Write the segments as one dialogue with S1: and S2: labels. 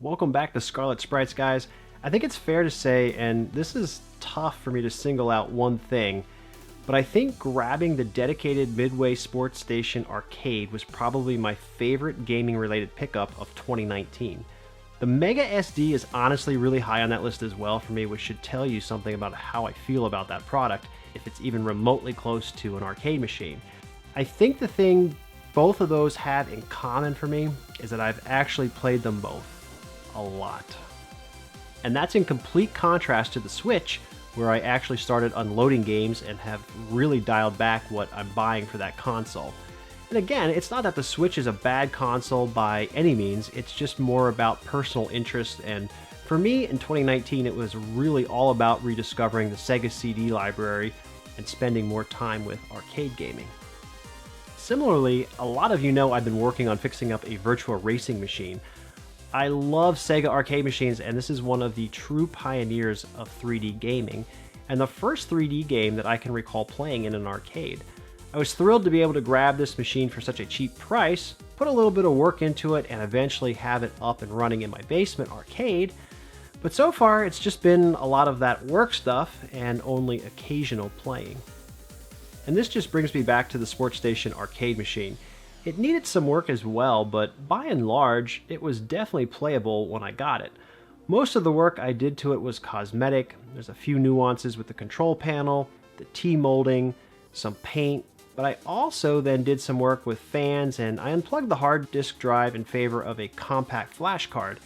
S1: Welcome back to ScarletSprites, guys. I think it's fair to say, and this is tough for me to single out one thing, but I think grabbing the dedicated Midway SportStation Arcade was probably my favorite gaming-related pickup of 2019. The Mega SD is honestly really high on that list as well for me, which should tell you something about how I feel about that product, if it's even remotely close to an arcade machine. I think the thing both of those have in common for me is that I've actually played them both a lot. And that's in complete contrast to the Switch, where I actually started unloading games and have really dialed back what I'm buying for that console. And again, it's not that the Switch is a bad console by any means, it's just more about personal interest, and for me in 2019 it was really all about rediscovering the Sega CD library and spending more time with arcade gaming. Similarly, a lot of you know I've been working on fixing up a virtual racing machine. I love Sega arcade machines, and this is one of the true pioneers of 3D gaming, and the first 3D game that I can recall playing in an arcade. I was thrilled to be able to grab this machine for such a cheap price, put a little bit of work into it, and eventually have it up and running in my basement arcade, but so far it's just been a lot of that work stuff and only occasional playing. And this just brings me back to the SportStation arcade machine. It needed some work as well, but by and large, it was definitely playable when I got it. Most of the work I did to it was cosmetic. There's a few nuances with the control panel, the T-molding, some paint, but I also then did some work with fans, and I unplugged the hard disk drive in favor of a compact flash card.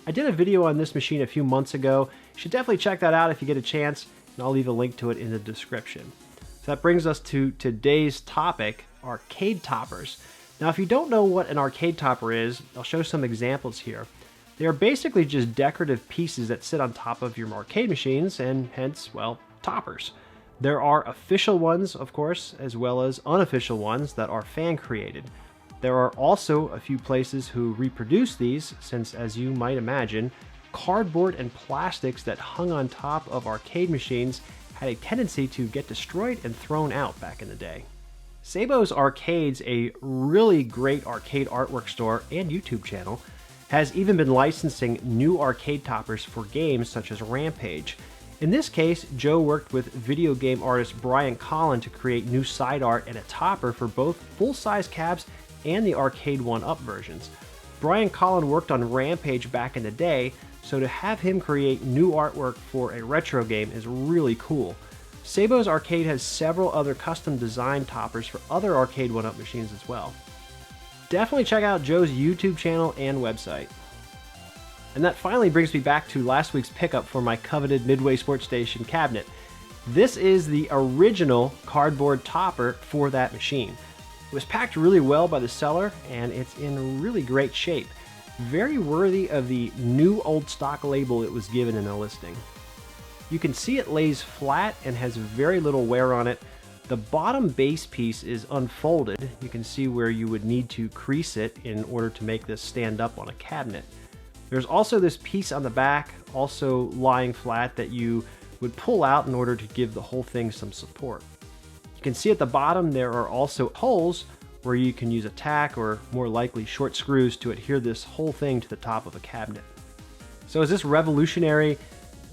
S1: I did a video on this machine a few months ago. You should definitely check that out if you get a chance, and I'll leave a link to it in the description. So that brings us to today's topic, arcade toppers. Now, if you don't know what an arcade topper is, I'll show some examples here. They are basically just decorative pieces that sit on top of your arcade machines and hence, well, toppers. There are official ones, of course, as well as unofficial ones that are fan created. There are also a few places who reproduce these since, as you might imagine, cardboard and plastics that hung on top of arcade machines had a tendency to get destroyed and thrown out back in the day. Sabos Arcade's a really great arcade artwork store and YouTube channel, has even been licensing new arcade toppers for games such as Rampage. In this case, Joe worked with video game artist Brian Collin to create new side art and a topper for both full-size cabs and the arcade 1-up versions. Brian Collin worked on Rampage back in the day, so to have him create new artwork for a retro game is really cool. Sabos Arcade has several other custom design toppers for other arcade 1-up machines as well. Definitely check out Joe's YouTube channel and website. And that finally brings me back to last week's pickup for my coveted Midway SportStation cabinet. This is the original cardboard topper for that machine. It was packed really well by the seller, and it's in really great shape. Very worthy of the new old stock label it was given in the listing. You can see it lays flat and has very little wear on it. The bottom base piece is unfolded. You can see where you would need to crease it in order to make this stand up on a cabinet. There's also this piece on the back, also lying flat, that you would pull out in order to give the whole thing some support. You can see at the bottom there are also holes where you can use a tack or more likely short screws to adhere this whole thing to the top of a cabinet. So is this revolutionary?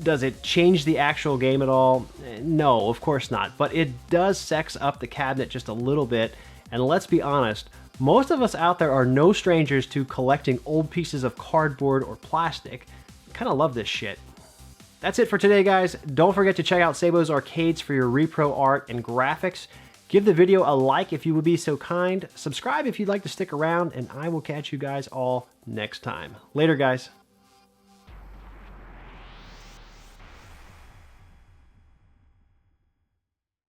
S1: Does it change the actual game at all? No, of course not, but it does sex up the cabinet just a little bit, and let's be honest, most of us out there are no strangers to collecting old pieces of cardboard or plastic. Kind of love this shit. That's it for today, guys. Don't forget to check out Sabos Arcades for your repro art and graphics. Give the video a like if you would be so kind. Subscribe if you'd like to stick around, and I will catch you guys all next time. Later, guys.